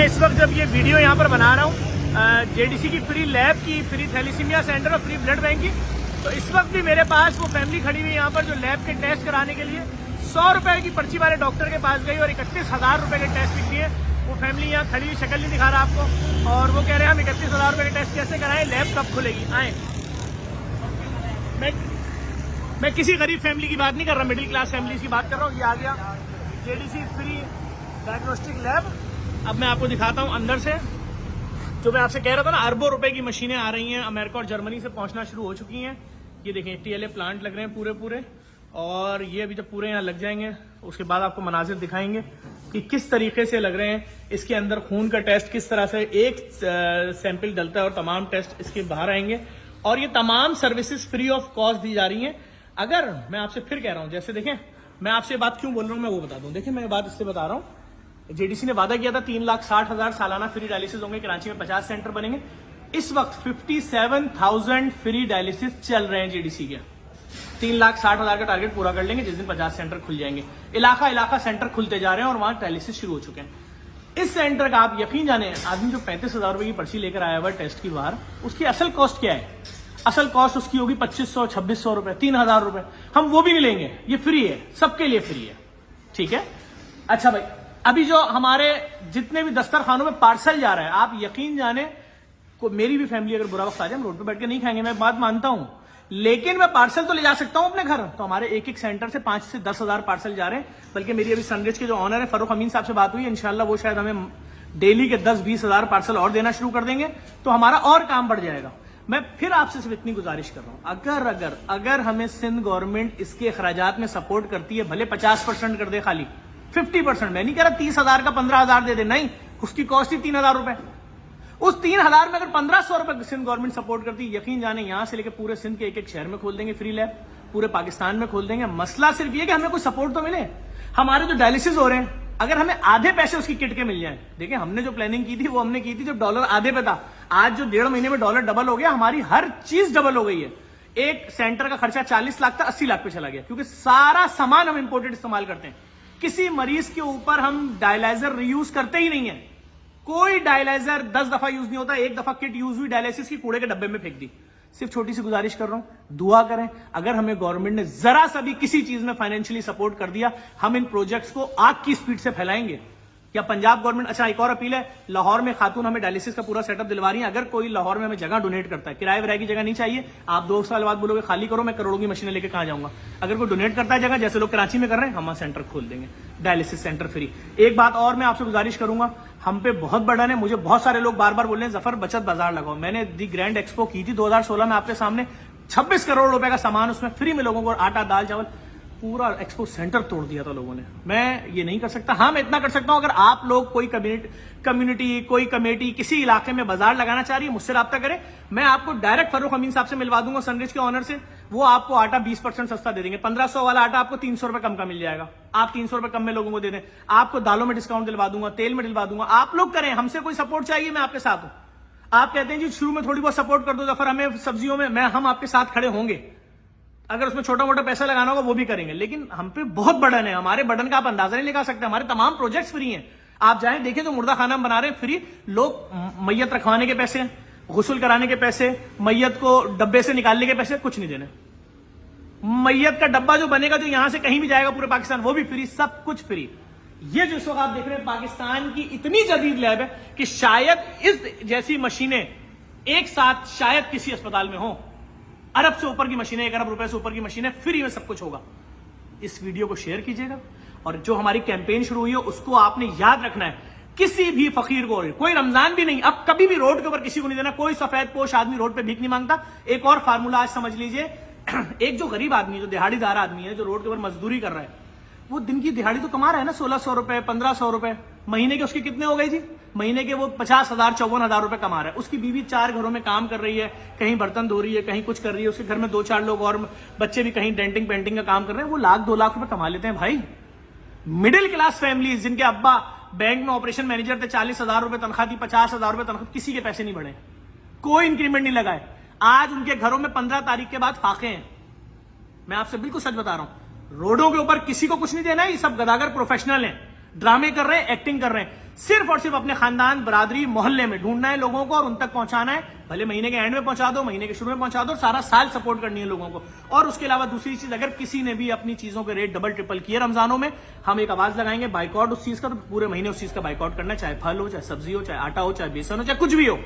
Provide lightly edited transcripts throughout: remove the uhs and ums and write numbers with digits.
मैं इस वक्त जब ये वीडियो यहाँ पर बना रहा हूँ जेडीसी की फ्री लैब की, फ्री थैलीसीमिया सेंटर और फ्री ब्लड बैंक की, तो इस वक्त भी मेरे पास वो फैमिली खड़ी हुई यहाँ पर जो लैब के टेस्ट कराने के लिए 100 रुपए की पर्ची वाले डॉक्टर के पास गई और 31,000 रुपए के टेस्ट लिख दिए। वो फैमिली यहाँ खड़ी हुई, शक्ल नहीं दिखा रहा आपको, और वो कह रहे हैं हम 31,000 रुपए के टेस्ट कैसे कराएं, लैब कब खुलेगी, आए। मैं किसी गरीब फैमिली की बात नहीं कर रहा, मिडिल क्लास फैमिली की बात कर रहा हूँ। ये आ गया जेडीसी फ्री डायग्नोस्टिक लैब। अब मैं आपको दिखाता हूँ अंदर से, जो मैं आपसे कह रहा था ना, अरबों रुपए की मशीनें आ रही हैं, अमेरिका और जर्मनी से पहुंचना शुरू हो चुकी हैं। ये देखें टीएलए प्लांट लग रहे हैं पूरे, और ये अभी जब पूरे यहाँ लग जाएंगे उसके बाद आपको मनाजिर दिखाएंगे कि किस तरीके से लग रहे हैं। इसके अंदर खून का टेस्ट किस तरह से एक सैंपल डलता है और तमाम टेस्ट इसके बाहर आएंगे, और ये तमाम सर्विसेज फ्री ऑफ कॉस्ट दी जा रही हैं। अगर मैं आपसे फिर कह रहा हूं, जैसे देखें मैं आपसे बात क्यों बोल रहा हूं मैं वो बता दूं। देखिए मैं बात इससे बता रहा हूं, जेडीसी ने वादा किया था 3,60,000 सालाना फ्री डायलिसिस होंगे, कराची में 50 सेंटर बनेंगे। इस वक्त 57,000 फ्री डायलिसिस चल रहे हैं जेडीसी के। 3,60,000 का टारगेट पूरा कर लेंगे जिस दिन 50 सेंटर खुल जाएंगे। इलाका सेंटर खुलते जा रहे हैं और वहां डायलिसिस शुरू हो चुके हैं। इस सेंटर का आप यकीन जाने, आदमी जो 35,000 रुपए की पर्ची लेकर आया हुआ टेस्ट की बाहर, उसकी असल कॉस्ट क्या है? असल कॉस्ट उसकी होगी 2,500, 2,600 रुपए, 3,000 रुपए। हम वो भी नहीं लेंगे, ये फ्री है, सबके लिए फ्री है, ठीक है। अच्छा भाई, अभी जो हमारे जितने भी दस्तरखानों में पार्सल जा रहा है, आप यकीन जाने को मेरी भी फैमिली अगर बुरा वक्त आ जाए, हम रोड पे बैठ के नहीं खाएंगे, मैं बात मानता हूं, लेकिन मैं पार्सल तो ले जा सकता हूं अपने घर। तो हमारे एक सेंटर से 5 से 10,000 पार्सल जा रहे हैं। बल्कि मेरी अभी सनरिच के जो ऑनर है फारूक अमीन साहब से बात हुई, इंशाल्लाह वो शायद हमें डेली के 10-20,000 पार्सल और देना शुरू कर देंगे, तो हमारा और काम बढ़ जाएगा। मैं फिर आपसे सिर्फ इतनी गुजारिश कर रहा हूं, अगर हमें सिंध गवर्नमेंट इसके अखराजात में सपोर्ट करती है, भले 50% कर दे, खाली 50%, मैं नहीं कह रहा 30,000 का 15,000 दे दे, नहीं, उसकी कॉस्ट ही 3,000 रुपए। उस 3,000 में अगर 1,500 रुपए सिंध गवर्नमेंट सपोर्ट करती है, यकीन जाने यहां से लेकर पूरे सिंध के एक शहर में खोल देंगे फ्री लैब, पूरे पाकिस्तान में खोल देंगे। मसला सिर्फ ये कि हमें कोई सपोर्ट तो मिले। हमारे जो डायलिसिस हो रहे हैं, अगर हमें आधे पैसे उसकी किट के मिल जाए, देखिए हमने जो प्लानिंग की थी वो हमने की थी जब डॉलर आधे पे था। आज जो 1.5 महीने में डॉलर डबल हो गया, हमारी हर चीज डबल हो गई है। एक सेंटर का खर्चा 40 लाख था 80 लाख पे चला गया, क्योंकि सारा सामान हम इंपोर्टेड इस्तेमाल करते हैं। किसी मरीज के ऊपर हम डायलाइजर रीयूज करते ही नहीं है। कोई डायलाइजर 10 दफा यूज नहीं होता, एक दफा किट यूज हुई डायलिसिस की, कूड़े के डब्बे में फेंक दी। सिर्फ छोटी सी गुजारिश कर रहा हूं, दुआ करें, अगर हमें गवर्नमेंट ने जरा सा भी किसी चीज में फाइनेंशियली सपोर्ट कर दिया, हम इन प्रोजेक्ट्स को आग की स्पीड से फैलाएंगे। या पंजाब गवर्नमेंट, अच्छा एक और अपील है, लाहौर में खातून हमें डायलिसिस का पूरा सेटअप दिलवा रही है। अगर कोई लाहौर में हमें जगह डोनेट करता है, किराए विराए की जगह नहीं चाहिए, आप 2 साल बाद बोलोगे खाली करो, मैं करोड़ों की मशीनें लेके कहां जाऊंगा। अगर कोई डोनेट करता है जगह, जैसे लोग कराची में कर रहे हैं, हम सेंटर खोल देंगे, डायलिसिस सेंटर फ्री। एक बात और मैं आपसे गुजारिश करूंगा, हम पे बहुत बर्डन है। मुझे बहुत सारे लोग बार बार बोल रहे हैं जफर बचत बाजार लगाओ। मैंने दी ग्रैंड एक्सपो की थी 2016 में आपके सामने, 26 करोड़ रुपए का सामान, उसमें फ्री में लोगों को आटा दाल चावल, पूरा एक्सपो सेंटर तोड़ दिया था लोगों ने। मैं ये नहीं कर सकता। हाँ, मैं इतना कर सकता हूं, अगर आप लोग कोई कम्युनिटी कोई कमेटी किसी इलाके में बाजार लगाना चाह रही है, मुझसे राब्ता करें, मैं आपको डायरेक्ट फारूक अमीन साहब से मिलवा दूंगा, सनरिच के ऑनर से। वो आपको आटा 20% सस्ता दे देंगे। 1,500 वाला आटा आपको 300 रुपए कम का मिल जाएगा। आप 300 रुपए कम में लोगों को दे दें। आपको दालों में डिस्काउंट दिलवा दूंगा, तेल में दिलवा दूंगा। आप लोग करें, हमसे कोई सपोर्ट चाहिए, मैं आपके साथ हूं। आप कहते हैं जी शुरू में थोड़ी बहुत सपोर्ट कर दो जफर हमें सब्जियों में, हम आपके साथ खड़े होंगे। अगर उसमें छोटा मोटा पैसा लगाना होगा वो भी करेंगे, लेकिन हम पे बहुत बर्डन है। हमारे बर्डन का आप अंदाजा नहीं लगा सकते। हमारे तमाम प्रोजेक्ट्स फ्री हैं। आप जाएं देखें तो मुर्दा खाना हम बना रहे हैं फ्री। लोग मैयत रखवाने के पैसे, गुस्ल कराने के पैसे, मैयत को डब्बे से निकालने के पैसे कुछ नहीं देने। मैयत का डब्बा जो बनेगा, जो यहां से कहीं भी जाएगा पूरे पाकिस्तान, वो भी फ्री, सब कुछ फ्री। ये जो इस वक्त आप देख रहे हैं, पाकिस्तान की इतनी जदीद लैब है कि शायद इस जैसी मशीनें एक साथ शायद किसी अस्पताल में हो। अरब से ऊपर की मशीनें, 1 अरब रुपए से ऊपर की मशीनें, फ्री में सब कुछ होगा। इस वीडियो को शेयर कीजिएगा, और जो हमारी कैंपेन शुरू हुई है उसको आपने याद रखना है। किसी भी फकीर को, कोई रमजान भी नहीं, अब कभी भी रोड के ऊपर किसी को नहीं देना। कोई सफेद पोश आदमी रोड पे भीख नहीं मांगता। एक और फार्मूला आज समझ लीजिए, एक जो गरीब आदमी, जो दिहाड़ीदार आदमी है, जो रोड के ऊपर मजदूरी कर रहा है, वो दिन की दिहाड़ी तो कमा रहा है ना, 1,600 रुपए, 1,500 रुपए। महीने के उसके कितने हो गए जी? महीने के वो 50,000, 54,000 रुपए कमा रहा है। उसकी बीवी 4 घरों में काम कर रही है, कहीं बर्तन धो रही है, कहीं कुछ कर रही है। उसके घर में 2-4 लोग और बच्चे भी कहीं डेंटिंग पेंटिंग का काम कर रहे हैं। वो 1,00,000-2 लाख रुपए कमा लेते हैं भाई। मिडिल क्लास फैमिलीज जिनके अब्बा बैंक में ऑपरेशन मैनेजर थे, 40,000 रुपए तनख्वाह थी, 50,000 रुपए तनख्वाह, किसी के पैसे नहीं बढ़े, कोई इंक्रीमेंट नहीं लगाए। आज उनके घरों में 15 तारीख के बाद फाके हैं। मैं आपसे बिल्कुल सच बता रहा हूं, रोडों के ऊपर किसी को कुछ नहीं देना है। ये सब गदागर प्रोफेशनल हैं, ड्रामे कर रहे हैं, एक्टिंग कर रहे हैं। सिर्फ और सिर्फ अपने खानदान, बरादरी, मोहल्ले में ढूंढना है लोगों को और उन तक पहुंचाना है। भले महीने के एंड में पहुंचा दो, महीने के शुरू में पहुंचा दो, सारा साल सपोर्ट करनी है लोगों को। और उसके अलावा दूसरी चीज, अगर किसी ने भी अपनी चीजों के रेट डबल ट्रिपल किए रमजानों में, हम एक आवाज लगाएंगे बाइकआउट उस चीज का, तो पूरे महीने उस चीज का बाइकआउट करना है, चाहे फल हो, चाहे सब्जी हो, चाहे आटा हो, चाहे बेसन हो, चाहे कुछ भी हो।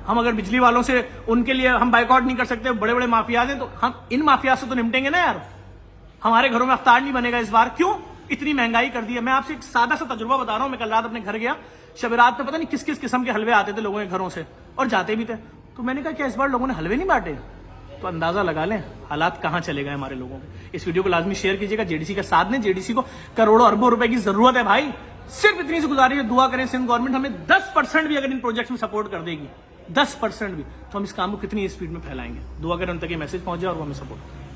हम अगर बिजली वालों से उनके लिए हम बाइकआउट नहीं कर सकते, बड़े बड़े माफियाज हैं, तो हम इन माफिया से तो निपटेंगे ना यार। हमारे घरों में अफ्तार नहीं बनेगा इस बार। क्यों? इतनी महंगाई कर दी है। मैं आपसे एक सादा सा तजुर्बा बता रहा हूं। मैं कल रात अपने घर गया, शब रात में पता नहीं किस किस किस्म के हलवे आते थे लोगों के घरों से, और जाते भी थे। तो मैंने कहा क्या इस बार लोगों ने हलवे नहीं बांटे? तो अंदाजा लगा लें हालात कहां चले गए हमारे लोगों के। इस वीडियो को लाजमी शेयर कीजिएगा। जेडीसी का साथ दें। जेडीसी को करोड़ों अरबों रुपए की जरूरत है भाई। सिर्फ इतनी सी गुजारिश है, दुआ करें सिंध गवर्नमेंट हमें 10% भी अगर इन प्रोजेक्ट्स में सपोर्ट कर देगी, 10% भी, तो हम इस काम को कितनी स्पीड में फैलाएंगे। दुआ करें उन तक ये मैसेज पहुंच जाए और वो हमें सपोर्ट